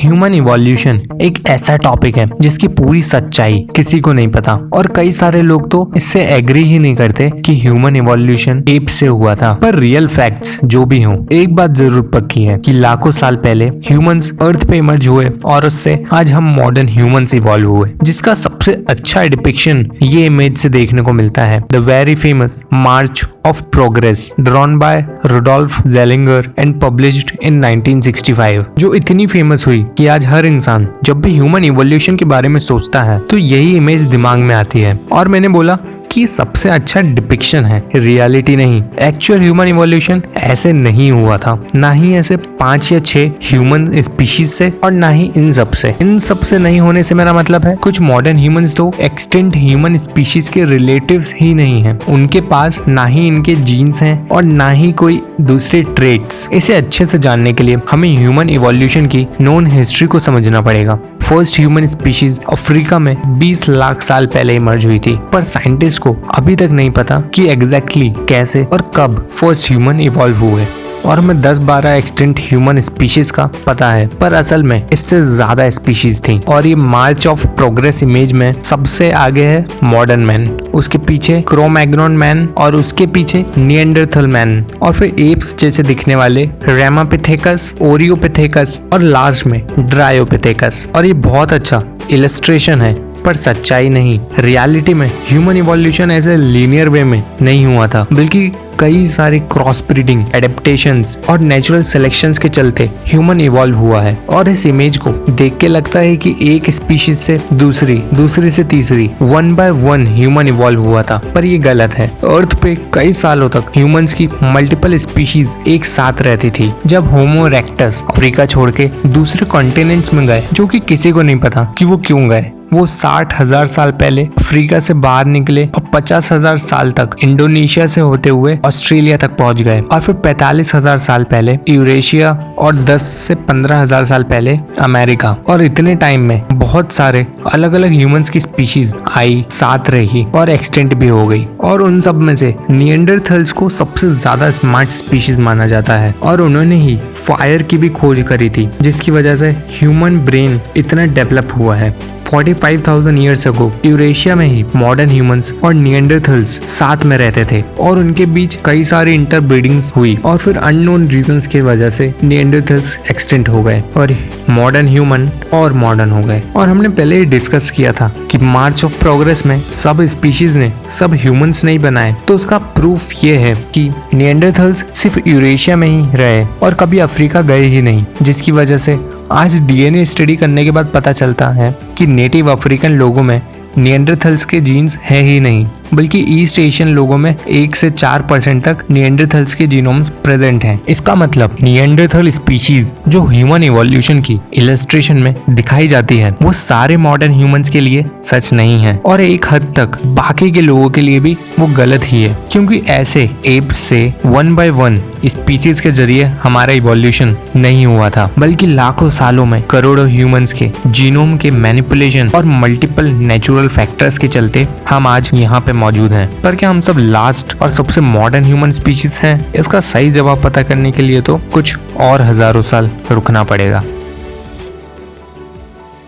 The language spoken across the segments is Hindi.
ह्यूमन इवोल्यूशन एक ऐसा टॉपिक है जिसकी पूरी सच्चाई किसी को नहीं पता और कई सारे लोग तो इससे एग्री ही नहीं करते कि ह्यूमन इवोल्यूशन एप से हुआ था। पर रियल फैक्ट्स जो भी हों, एक बात जरूर पक्की है कि लाखों साल पहले ह्यूमंस अर्थ पे इमर्ज हुए और उससे आज हम मॉडर्न ह्यूमंस इवॉल्व हुए, जिसका सबसे अच्छा डिपिक्शन ये इमेज से देखने को मिलता है। The very famous march of progress drawn by Rudolph Zallinger and published in 1965, जो इतनी फेमस हुई कि आज हर इंसान जब भी ह्यूमन इवोल्यूशन के बारे में सोचता है तो यही इमेज दिमाग में आती है। और मैंने बोला कि सबसे अच्छा डिपिक्शन है, रियलिटी नहीं। एक्चुअल ह्यूमन इवोल्यूशन ऐसे नहीं हुआ था, ना ही ऐसे 5 या 6 ह्यूमन स्पीशीज से और ना ही इन सब से नहीं होने से मेरा मतलब है कुछ मॉडर्न ह्यूमंस तो एक्सटिंक्ट ह्यूमन स्पीशीज के रिलेटिव्स ही नहीं हैं। उनके पास ना ही इनके जीन्स हैं और ना ही कोई दूसरे ट्रेट्स। इसे अच्छे से जानने के लिए हमें ह्यूमन इवोल्यूशन की नोन हिस्ट्री को समझना पड़ेगा। फर्स्ट ह्यूमन स्पीशीज अफ्रीका में 20 लाख साल पहले इमर्ज हुई थी, पर साइंटिस्ट को अभी तक नहीं पता कि एग्जैक्टली कैसे और कब फर्स्ट ह्यूमन इवॉल्व हुए। और हमें 10-12 एक्सटिंक्ट ह्यूमन स्पीशीज का पता है, पर असल में इससे ज्यादा स्पीशीज थी। और ये मार्च ऑफ प्रोग्रेस इमेज में सबसे आगे है मॉडर्न मैन, उसके पीछे क्रो-मैग्नोन मैन और उसके पीछे निएंडरथल मैन, और फिर एप्स जैसे दिखने वाले रैमापिथेकस, ओरियोपिथेकस और लास्ट में ड्रायोपिथेकस। और ये बहुत अच्छा इलस्ट्रेशन है, पर सच्चाई नहीं। रियलिटी में ह्यूमन इवोल्यूशन ऐसे लीनियर वे में नहीं हुआ था, बल्कि कई सारी क्रॉस ब्रीडिंग, एडेप्टेशंस और नेचुरल सिलेक्शंस के चलते ह्यूमन इवॉल्व हुआ है। और इस इमेज को देख के लगता है कि एक स्पीशीज से दूसरी से तीसरी 1 by 1 ह्यूमन इवॉल्व हुआ था, पर ये गलत है। अर्थ पे कई सालों तक ह्यूमंस की मल्टीपल स्पीशीज एक साथ रहती थी। जब होमो इरेक्टस अफ्रीका छोड़ के दूसरे कॉन्टिनेंट्स में गए, जो कि किसी को नहीं पता कि वो क्यों गए, वो 60,000 साल पहले अफ्रीका से बाहर निकले और 50,000 साल तक इंडोनेशिया से होते हुए ऑस्ट्रेलिया तक पहुंच गए, और फिर 45,000 साल पहले यूरेशिया और 10 से 15,000 साल पहले अमेरिका। और इतने टाइम में बहुत सारे अलग अलग ह्यूमंस की स्पीशीज आई, साथ रही और एक्सटेंट भी हो गई। और उन सब में से निएंडरथल्स को सबसे ज्यादा स्मार्ट स्पीशीज माना जाता है, और उन्होंने ही फायर की भी खोज करी थी, जिसकी वजह से ह्यूमन ब्रेन इतना डेवलप हुआ है। 45,000 ईयर्स अगो यूरेशिया में ही मॉडर्न ह्यूमंस और निएंडरथल्स साथ में रहते थे, और उनके बीच कई सारी इंटरब्रीडिंग्स हुई, और फिर अननोन रीजंस की वजह से निएंडरथल्स एक्सटिंक्ट हो गए और मॉडर्न ह्यूमन और मॉडर्न हो गए। और हमने पहले ही डिस्कस किया था कि मार्च ऑफ प्रोग्रेस में सब स्पीशीज ने सब ह्यूमंस नहीं बनाए, तो उसका प्रूफ ये है कि निएंडरथल्स सिर्फ यूरेशिया में ही रहे और कभी अफ्रीका गए ही नहीं, जिसकी वजह से आज डीएनए स्टडी करने के बाद पता चलता है कि नेटिव अफ्रीकन लोगों में निएंडरथल्स के जीन्स है ही नहीं, बल्कि ईस्ट एशियन लोगों में 1 से 4% तक निएंडरथल्स के जीनोम्स प्रेजेंट हैं। इसका मतलब निएंडरथल स्पीशीज जो ह्यूमन इवोल्यूशन की इलस्ट्रेशन में दिखाई जाती है, वो सारे मॉडर्न ह्यूमंस के लिए सच नहीं है, और एक हद तक बाकी के लोगों के लिए भी वो गलत ही है, क्योंकि ऐसे एप्स से 1 by 1 स्पीशीज के जरिए हमारा इवोल्यूशन नहीं हुआ था, बल्कि लाखों सालों में करोड़ों ह्यूमंस के जीनोम के मैनिपुलेशन और मल्टीपल नेचुरल फैक्टर्स के चलते हम आज यहाँ पे मौजूद हैं। पर क्या हम सब लास्ट और सबसे मॉडर्न ह्यूमन स्पीशीज हैं? इसका सही जवाब पता करने के लिए तो कुछ और हजारों साल रुकना पड़ेगा।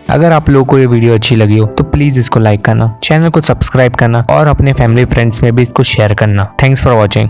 अगर आप लोगों को ये वीडियो अच्छी लगी हो तो प्लीज इसको लाइक करना, चैनल को सब्सक्राइब करना और अपने फैमिली फ्रेंड्स में भी इसको शेयर करना। Thanks for watching.